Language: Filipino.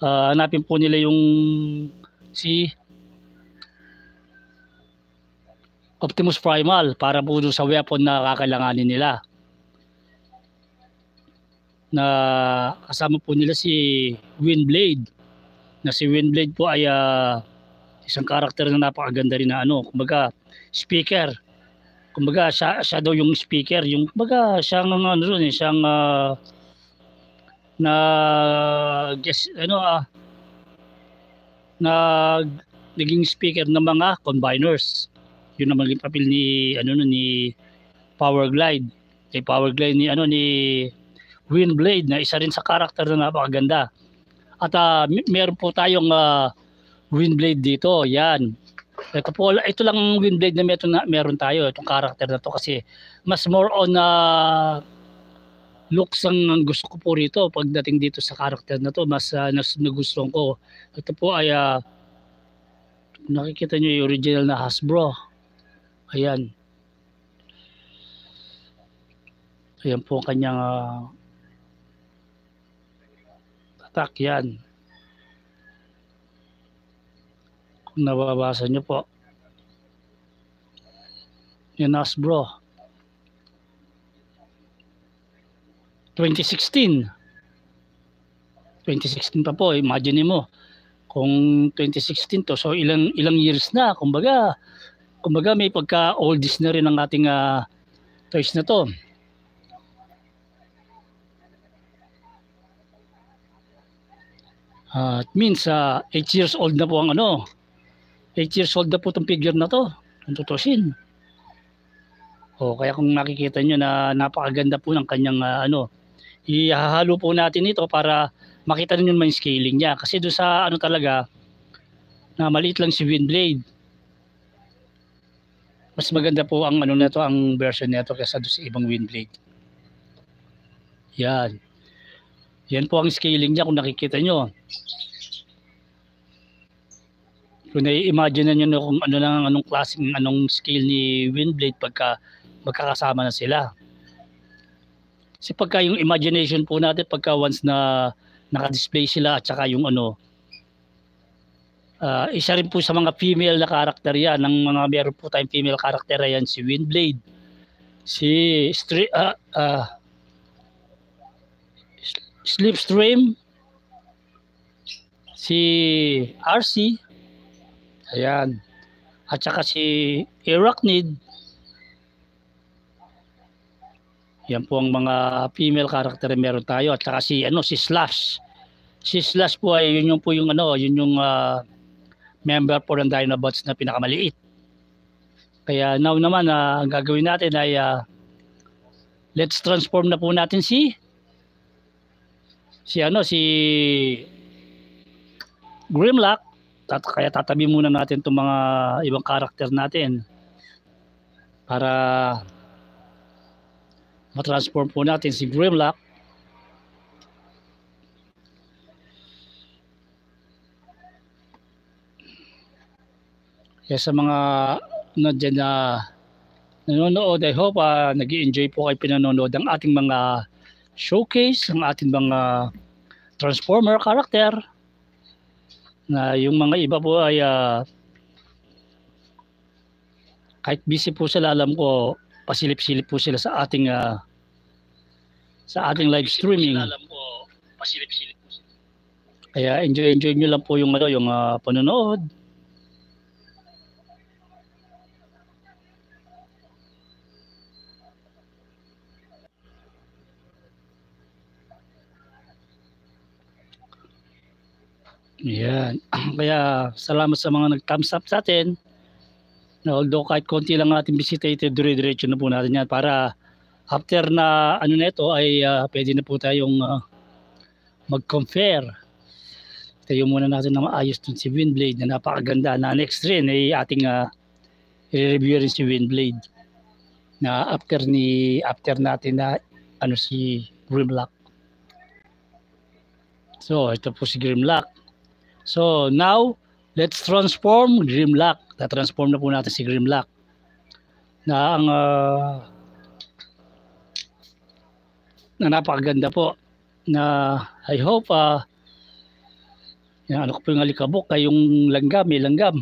hanapin po nila yung si Optimus Primal para po sa weapon na kakailanganin nila. Na kasama po nila si Windblade. Na si Windblade po ay isang karakter na napakaganda rin na kumbaga speaker. Kumbaga siya daw yung speaker, yung kumbaga siyang siyang na guess na naging speaker ng mga combiners. Yun naman yung papel ni ni Powerglide. Kay Powerglide ni Windblade na isa rin sa karakter na napakaganda. At meron po tayong Windblade dito. Yan. Ito lang ang Windblade na meron tayo. Itong karakter na to kasi mas more on looks ang gusto ko po rito. Pagdating dito sa karakter na to, mas nagustuhan ko. Ito po ay nakikita nyo yung original na Hasbro. Ayan. Ayan po ang kanyang attack. Yan. Kung nababasa nyo po. Yan Hasbro. 2016 pa po. Imagine mo. Kung 2016 to, so ilang years na. Kumbaga may pagka-oldies na rin ang ating toys na to. It means 8 years old na po ang 8 years old na po itong figure na to. Ang tutusin. Kaya kung nakikita nyo na napakaganda po ng kanyang ihahalo po natin ito para makita niyo naman yung scaling niya. Kasi doon sa talaga na maliit lang si Windblade. Mas maganda po ang nito, ang version nito kaysa doon sa ibang Windblade. Yan. Yan po ang scaling niya kung nakikita nyo. Kung nai-imagine nyo kung anong klaseng scale ni Windblade pagka magkakasama na sila. Kasi pagka yung imagination po natin, pagka once na naka-display sila at saka yung isa rin po sa mga female na karakter yan. Meron po tayong female karakter yan, si Windblade, si Slipstream, si RC, ayan, at saka si Arachnid. Yan po ang mga female karakter na meron tayo. At saka si Slash. Si Slash po ay yun yung member po ng Dinobots na pinakamaliit. Kaya now naman ang gagawin natin ay let's transform na po natin si Grimlock. Kaya tatabi muna natin itong mga ibang karakter natin para matransform po natin si Grimlock. Kaya sa mga dyan na nanonood, I hope nag-i-enjoy po kayo pinanonood ang ating mga showcase, ang ating mga Transformer character. Na yung mga iba po ay kahit busy po sila, alam ko pasilip-silip po sila sa ating live streaming. Kaya enjoy nyo lang po yung panonood. Yan. Kaya salamat sa mga nag-thumbs up sa atin. Although kahit konti lang ating bisitated, dire-diretso na po natin yan para after na nito ay pwede na po tayong mag-compare. Tayo muna natin na maayos dun si Windblade na napakaganda. Na next rin ay ating i-review rin si Windblade na after natin na si Grimlock. So ito po si Grimlock. So now let's transform Grimlock. Na-transform na po natin si Grimlock na ang na napakaganda po na I hope Yan, ano ko po yung alikabok, kay yung langgam, may langgam.